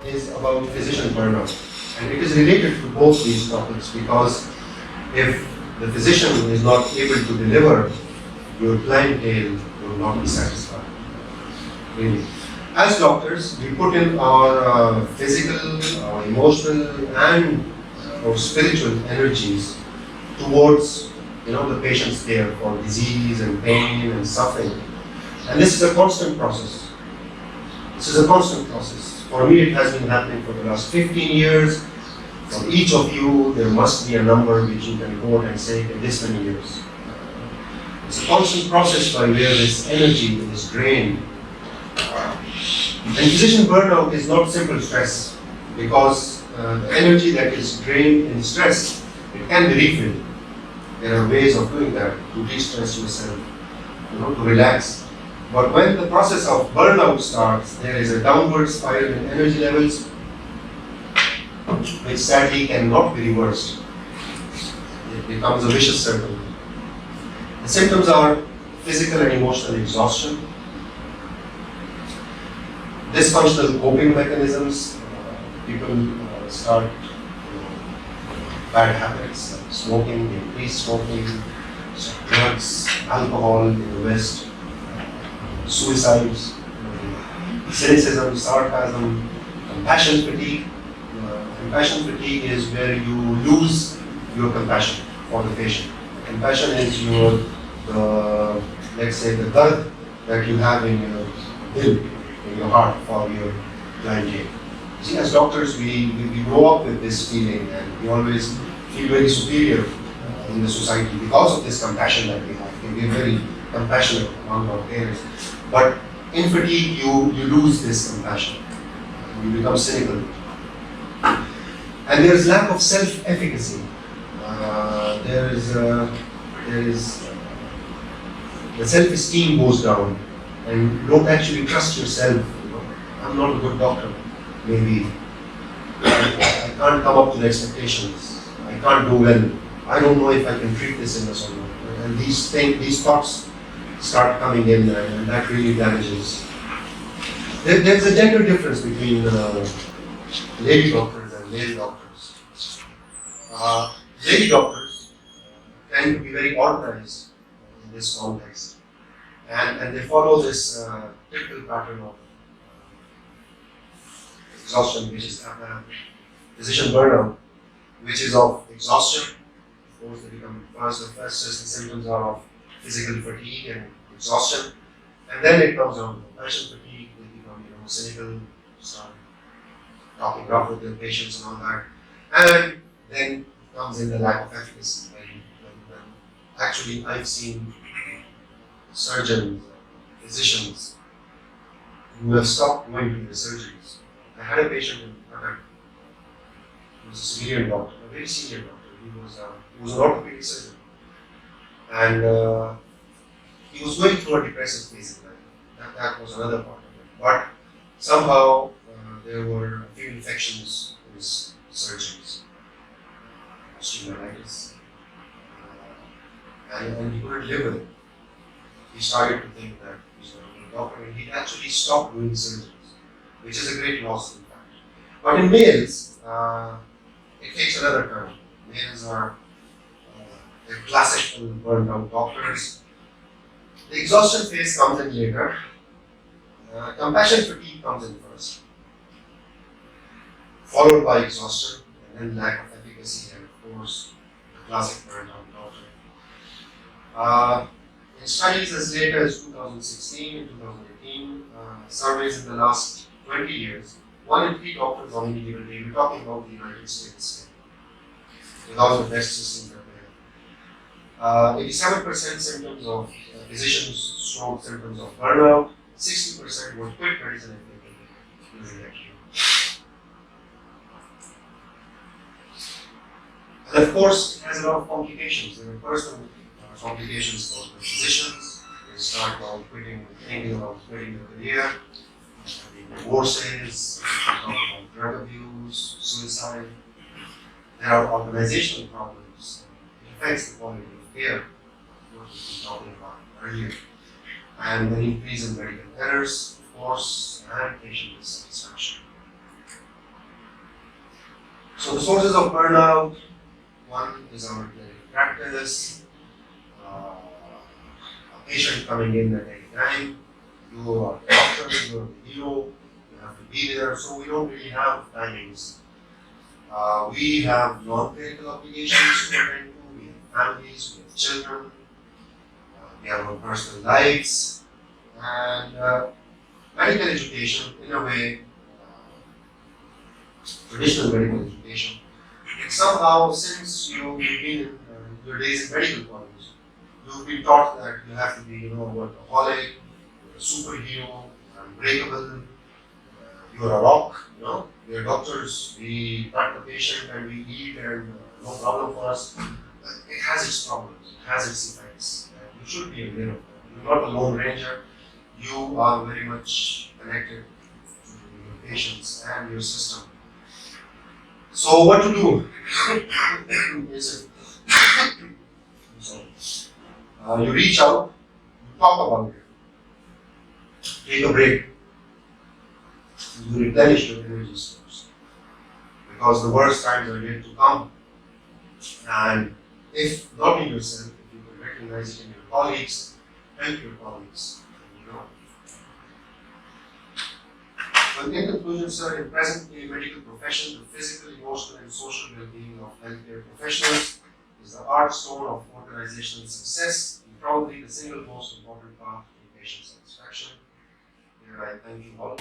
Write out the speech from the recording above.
is about physician burnout. And it is related to both these topics because if the physician is not able to deliver, your clientele will not be satisfied. Really. As doctors, we put in our physical, our emotional, and our spiritual energies towards the patient's care for disease and pain and suffering. And this is a constant process. This is a constant process. For me, it has been happening for the last 15 years. For each of you, there must be a number which you can quote and say, this many years. It's a constant process by where this energy is drained. And physician burnout is not simple stress because the energy that is drained in stress, it can be refilled. There are ways of doing that to de-stress yourself, to relax. But when the process of burnout starts, there is a downward spiral in energy levels, which sadly cannot be reversed. It becomes a vicious circle. The symptoms are physical and emotional exhaustion, dysfunctional coping mechanisms. People start bad habits like smoking, increased smoking, drugs, alcohol in the West, suicides, cynicism, sarcasm, compassion fatigue. Compassion fatigue is where you lose your compassion for the patient. Compassion is let's say, the dard that you have in your will, in your heart for your clientele. See, as doctors, we grow up with this feeling and we always feel very superior in the society because of this compassion that we have. We are very compassionate among our parents. But in fatigue, you lose this compassion. You become cynical. And there is lack of self-efficacy. There is the self-esteem goes down, and you don't actually trust yourself. I'm not a good doctor. Maybe I can't come up to the expectations. I can't do well. I don't know if I can treat this illness or not. And these thoughts start coming in, and that really damages. There's a gender difference between lady doctors and male doctors. Lady doctors tend to be very organized in this context, and they follow this typical pattern of exhaustion, which is physician burnout, which is of exhaustion. Of course, they become the symptoms are of physical fatigue and exhaustion, and then it comes on compassion fatigue. They become cynical, start talking rough with their patients and all that, and then comes in the lack of efficacy. When actually, I've seen surgeons, physicians who have stopped going to the surgeries. I had a patient in Qatar who was a civilian doctor, a very senior doctor. He was an orthopedic surgeon, and he was going through a depressive phase in life. That was another part of it. But somehow there were a few infections in his surgeries, osteomyelitis, and he couldn't live with it. He started to think that he's not a good doctor, and he actually stopped doing surgeries, which is a great loss in fact. But in males, it takes another turn. Males are they're classical burnt out doctors. The exhaustion phase comes in later. Compassion fatigue comes in first, followed by exhaustion, and then lack of efficacy, and of course, the classic burnt out doctor. In studies as late as 2016 and 2018, surveys in the last 20 years, 1 in 3 doctors on any given day, we're talking about the United States, with all the best systems that we have. 87% symptoms of physicians show symptoms of burnout, 60% would quit medicine if they can using that. And of course, it has a lot of complications. There are personal complications for the physicians. They start about thinking about quitting the career, divorces, drug abuse, suicide. There are organizational problems. It affects the quality of care, what we've been talking about earlier. And an increase in medical errors, of course, and patient dissatisfaction. So the sources of burnout, one is our clinical practice, a patient coming in at any time, you are the doctor, you are the hero, you have to be there, so we don't really have timings. We have non-clinical obligations to attend to, we have families, we have children, we have our personal lives, and medical education, in a way, traditional medical education, somehow since you've been in your days in medical college, you've been taught that you have to be, a workaholic, you're a superhero, unbreakable, you're a rock, we're doctors, we cut the patient and we eat and no problem for us. It has its problems, it has its effects. You should be aware of that. You're not a lone ranger, you are very much connected to your patients and your system. So what to do? Is you reach out, you talk about it, take a break, you replenish your energy stores because the worst times are yet to come. And if not in yourself, if you can recognize it in your colleagues, help your colleagues. Well, in conclusion, sir, in present-day medical profession, the physical, emotional, and social well-being of healthcare professionals is the heartstone of organizational success and probably the single most important path to patient satisfaction. Here I thank you all.